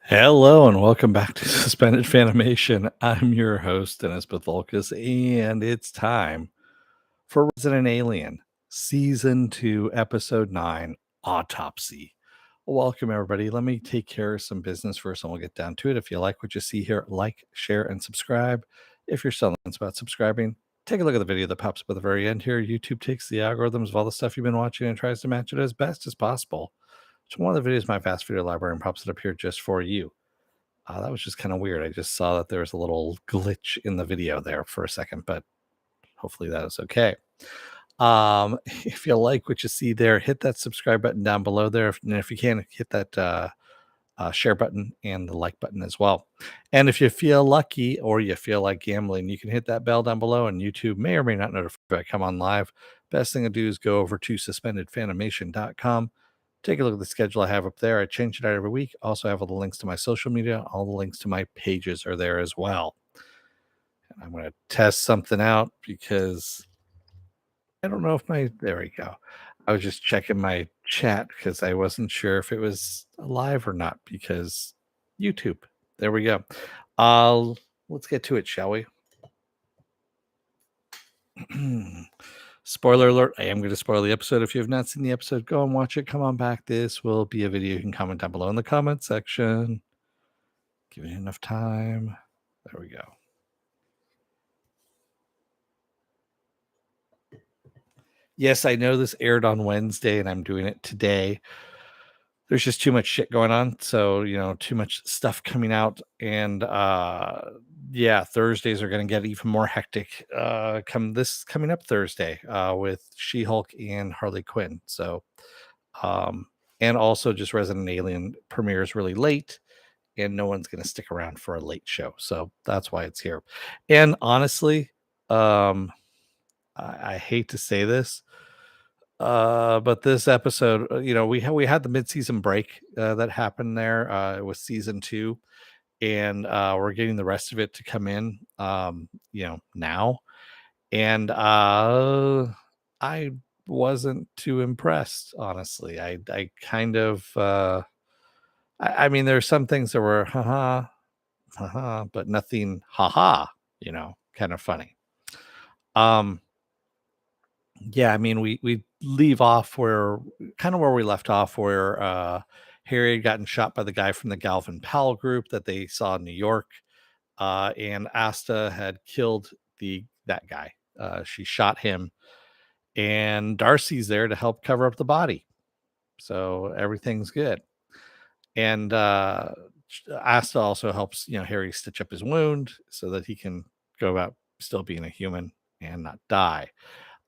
Hello and welcome back to Suspended Fanimation. I'm your host, Dennis Bithoulkas, and it's time for Resident Alien Season 2, Episode 9, Autopsy. Welcome, everybody. Let me take care of some business first and we'll get down to it. If you like what you see here, like, share, and subscribe. If you're still on about subscribing, take a look at the video that pops up at the very end here. YouTube takes the algorithms of all the stuff you've been watching and tries to match it as best as possible. So one of the videos in my fast video library and pops it up here just for you. That was just kind of weird. I just saw that there was a little glitch in the video there for a second, but hopefully that is okay. If you like what you see there, hit that subscribe button down below there. And if you can, hit that share button and the like button as well. And if you feel lucky or you feel like gambling, you can hit that bell down below, and YouTube may or may not notify if I come on live. Best thing to do is go over to suspendedfanimation.com. Take a look at the schedule I have up there. I change it out every week. Also have all the links to my social media. All the links to my pages are there as well. And I'm going to test something out because I don't know if there we go. I was just checking my chat because I wasn't sure if it was live or not because YouTube. There we go. Let's get to it, shall we? Spoiler alert, I am going to spoil the episode. If you have not seen the episode, go and watch it. Come on back. This will be a video you can comment down below in the comment section. Give it enough time. There we go. Yes, I know this aired on Wednesday and I'm doing it today. There's just too much shit going on. So, too much stuff coming out. And Thursdays are going to get even more hectic coming up Thursday with She-Hulk and Harley Quinn. So, and also just Resident Alien premieres really late, and no one's going to stick around for a late show. So that's why it's here. And honestly, I hate to say this, but this episode, we had the mid-season break that happened there. It was season 2, and we're getting the rest of it to come in, now. And I wasn't too impressed, honestly. I kind of, I mean, there's some things that were haha, but nothing haha, kind of funny. I mean, we leave off where we left off, where Harry had gotten shot by the guy from the Galvin Powell group that they saw in New York, and Asta had killed that guy. She shot him, and Darcy's there to help cover up the body, so everything's good. And Asta also helps Harry stitch up his wound so that he can go about still being a human and not die.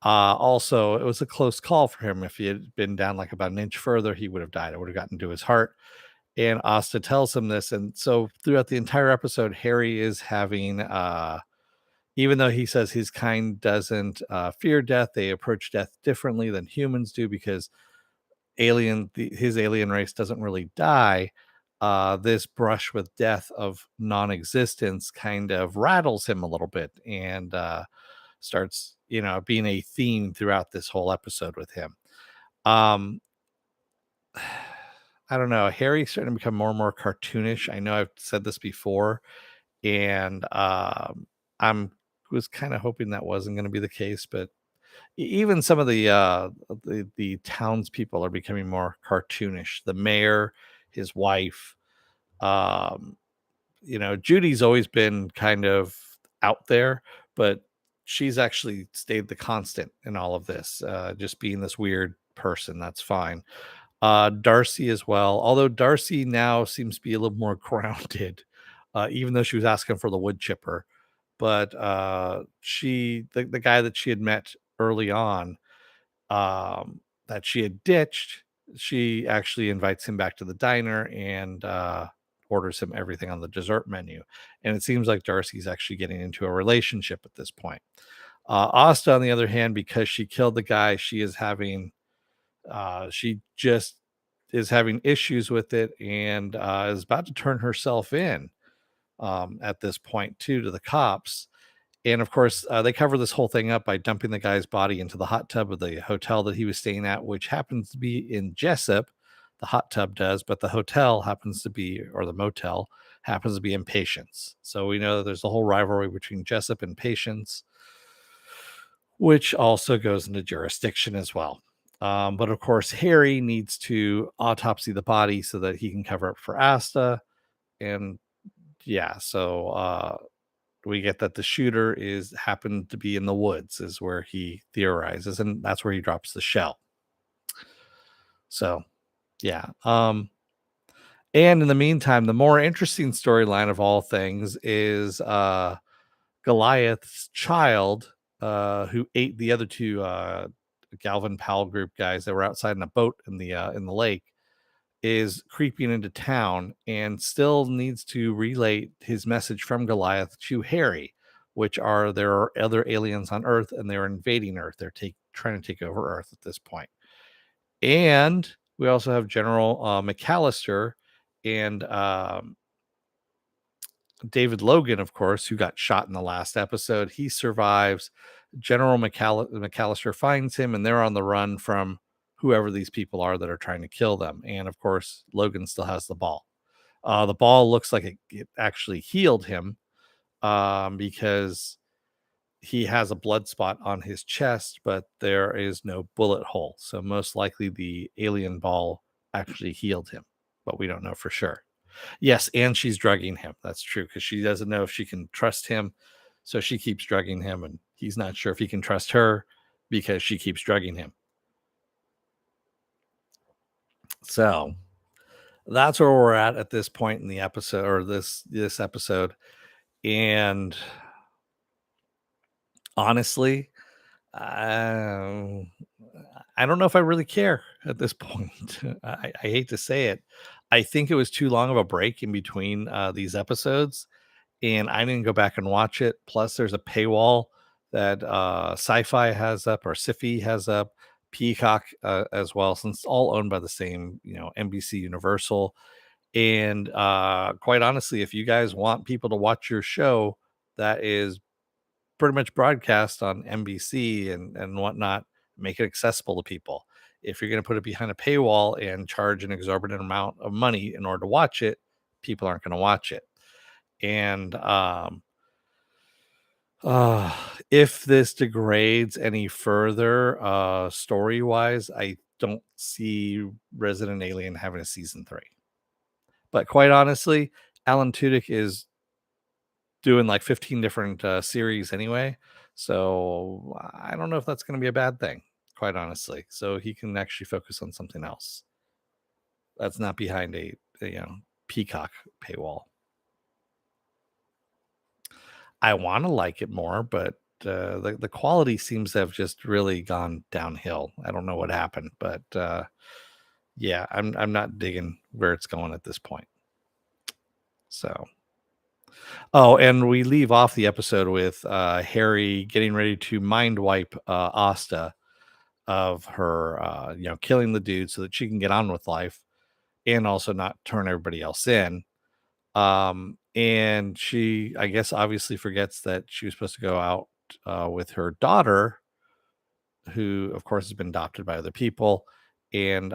Also, it was a close call for him. If he had been down like about an inch further, he would have died. It would have gotten to his heart. And Asta tells him this. And so throughout the entire episode, Harry is having, even though he says his kind doesn't fear death, they approach death differently than humans do because his alien race doesn't really die. This brush with death of non-existence kind of rattles him a little bit and starts being a theme throughout this whole episode with him. I don't know, Harry's starting to become more and more cartoonish. I know I've said this before, and I'm was kind of hoping that wasn't going to be the case, but even some of the townspeople are becoming more cartoonish. The mayor, his wife, Judy's always been kind of out there, but she's actually stayed the constant in all of this, just being this weird person. That's fine. Darcy as well, although Darcy now seems to be a little more grounded, even though she was asking for the wood chipper. But the guy that she had met early on, that she had ditched, she actually invites him back to the diner and orders him everything on the dessert menu. And it seems like Darcy's actually getting into a relationship at this point. Asta, on the other hand, because she killed the guy, she just is having issues with it, and is about to turn herself in at this point too to the cops. And of course, they cover this whole thing up by dumping the guy's body into the hot tub of the hotel that he was staying at, which happens to be in Jessup, the hot tub does, but the hotel happens to be, or the motel happens to be in Patience. So we know that there's a whole rivalry between Jessup and Patience, which also goes into jurisdiction as well. But of course, Harry needs to autopsy the body so that he can cover up for Asta. And yeah, so we get that the shooter is happened to be in the woods, is where he theorizes, and that's where he drops the shell. So yeah. And in the meantime, the more interesting storyline of all things is Goliath's child, who ate the other two Galvin Powell group guys that were outside in a boat in the lake, is creeping into town and still needs to relay his message from Goliath to Harry, which are there are other aliens on Earth and they're invading Earth. They're trying to take over Earth at this point. And we also have General McAllister and David Logan, of course, who got shot in the last episode. He survives. General McAllister finds him, and they're on the run from whoever these people are that are trying to kill them. And of course, Logan still has the ball. The ball looks like it actually healed him because he has a blood spot on his chest, but there is no bullet hole. So most likely the alien ball actually healed him, but we don't know for sure. Yes, and she's drugging him. That's true, because she doesn't know if she can trust him. So she keeps drugging him, and he's not sure if he can trust her because she keeps drugging him. So that's where we're at this point in the episode, or this episode. And honestly, um, I don't know if I really care at this point. I hate to say it. I think it was too long of a break in between these episodes, and I didn't go back and watch it. Plus, there's a paywall that SyFy has up, or SyFy has up, Peacock as well, since it's all owned by the same, NBC Universal. And quite honestly, if you guys want people to watch your show that is pretty much broadcast on NBC and whatnot, make it accessible to people. If you're going to put it behind a paywall and charge an exorbitant amount of money in order to watch it, people aren't going to watch it. And if this degrades any further story wise, I don't see Resident Alien having a season 3. But quite honestly, Alan Tudyk is doing like 15 different series anyway, so I don't know if that's going to be a bad thing, quite honestly. So he can actually focus on something else that's not behind a Peacock paywall. I want to like it more, but the quality seems to have just really gone downhill. I don't know what happened, but yeah, I'm not digging where it's going at this point. So, oh, and we leave off the episode with Harry getting ready to mind wipe Asta of her, killing the dude so that she can get on with life and also not turn everybody else in. And she, I guess, obviously forgets that she was supposed to go out with her daughter, who, of course, has been adopted by other people. And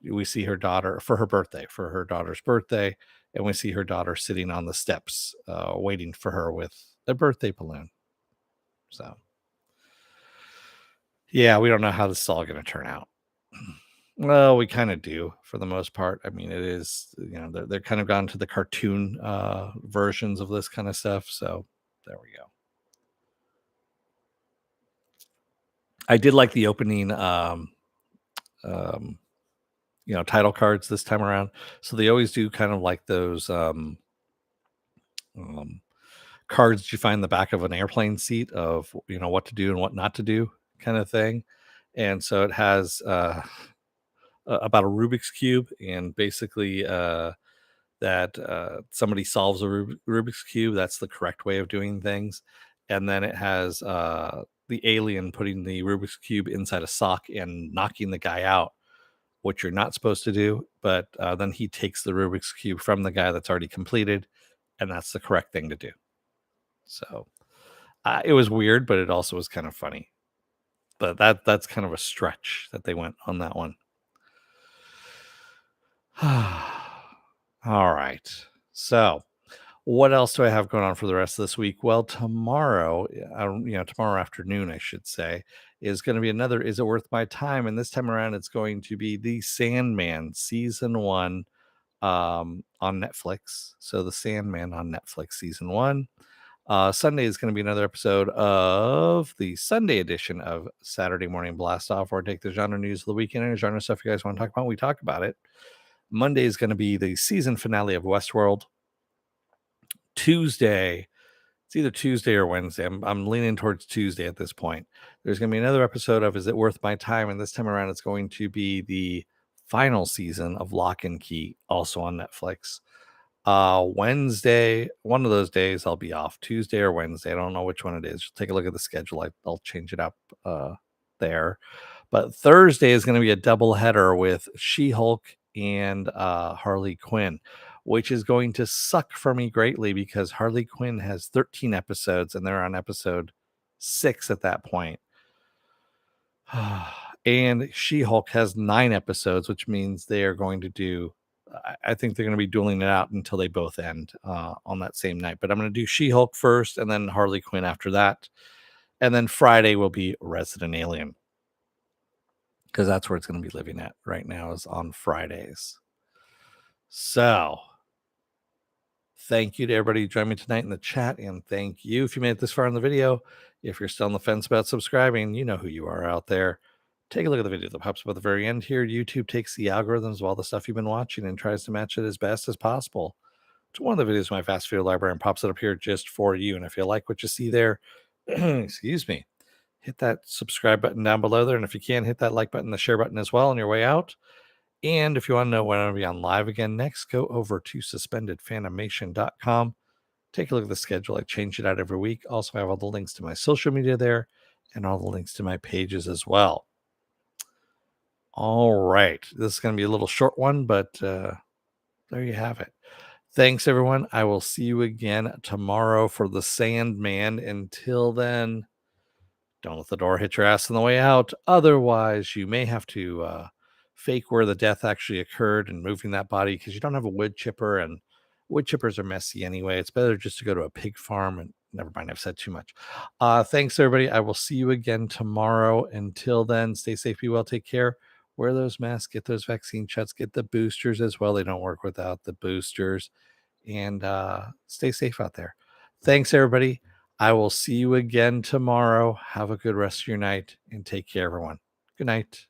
we see her daughter for her daughter's birthday. And we see her daughter sitting on the steps, waiting for her with a birthday balloon. So, yeah, we don't know how this is all going to turn out. Well, we kind of do for the most part. I mean, it is, they're kind of gone to the cartoon versions of this kind of stuff. So there we go. I did like the opening, title cards this time around. So they always do kind of like those cards that you find in the back of an airplane seat of, what to do and what not to do kind of thing. And so it has about a Rubik's Cube, and basically that somebody solves a Rubik's Cube. That's the correct way of doing things. And then it has the alien putting the Rubik's Cube inside a sock and knocking the guy out, which you're not supposed to do. But then he takes the Rubik's Cube from the guy that's already completed, and that's the correct thing to do. So it was weird, but it also was kind of funny. But that's kind of a stretch that they went on that one. All right. So, what else do I have going on for the rest of this week? Well, tomorrow, tomorrow afternoon, I should say, is going to be another Is It Worth My Time? And this time around, it's going to be The Sandman season one on Netflix. So, The Sandman on Netflix season one. Sunday is going to be another episode of the Sunday edition of Saturday Morning Blast Off, where I take the genre news of the weekend and genre stuff you guys want to talk about. We talk about it. Monday is going to be the season finale of Westworld. Tuesday, it's either Tuesday or Wednesday. I'm leaning towards Tuesday at this point. There's going to be another episode of Is It Worth My Time? And this time around, it's going to be the final season of Lock and Key, also on Netflix. Wednesday, one of those days I'll be off, Tuesday or Wednesday. I don't know which one it is. Take a look at the schedule. I'll change it up there. But Thursday is going to be a double header with She-Hulk and Harley Quinn, which is going to suck for me greatly because Harley Quinn has 13 episodes and they're on episode 6 at that point. And She-Hulk has 9 episodes, which means they are going to do, I think they're going to be dueling it out until they both end on that same night. But I'm going to do She-Hulk first and then Harley Quinn after that. And then Friday will be Resident Alien, because that's where it's going to be living at right now, is on Fridays. So thank you to everybody who joined me tonight in the chat, and thank you if you made it this far in the video. If you're still on the fence about subscribing, you know who you are out there. Take a look at the video that pops up at the very end here. YouTube takes the algorithms of all the stuff you've been watching and tries to match it as best as possible to one of the videos in my fast video library and pops it up here just for you. And if you like what you see there, excuse me, hit that subscribe button down below there. And if you can, hit that like button, the share button as well on your way out. And if you want to know when I'll be on live again next, go over to suspendedfanimation.com. Take a look at the schedule. I change it out every week. Also, I have all the links to my social media there and all the links to my pages as well. All right. This is going to be a little short one, but there you have it. Thanks, everyone. I will see you again tomorrow for the Sandman. Until then, don't let the door hit your ass on the way out. Otherwise, you may have to fake where the death actually occurred and moving that body, because you don't have a wood chipper, and wood chippers are messy anyway. It's better just to go to a pig farm. And never mind, I've said too much. Thanks, everybody. I will see you again tomorrow. Until then, stay safe, be well, take care. Wear those masks, get those vaccine shots, get the boosters as well. They don't work without the boosters. And stay safe out there. Thanks, everybody. I will see you again tomorrow. Have a good rest of your night and take care, everyone. Good night.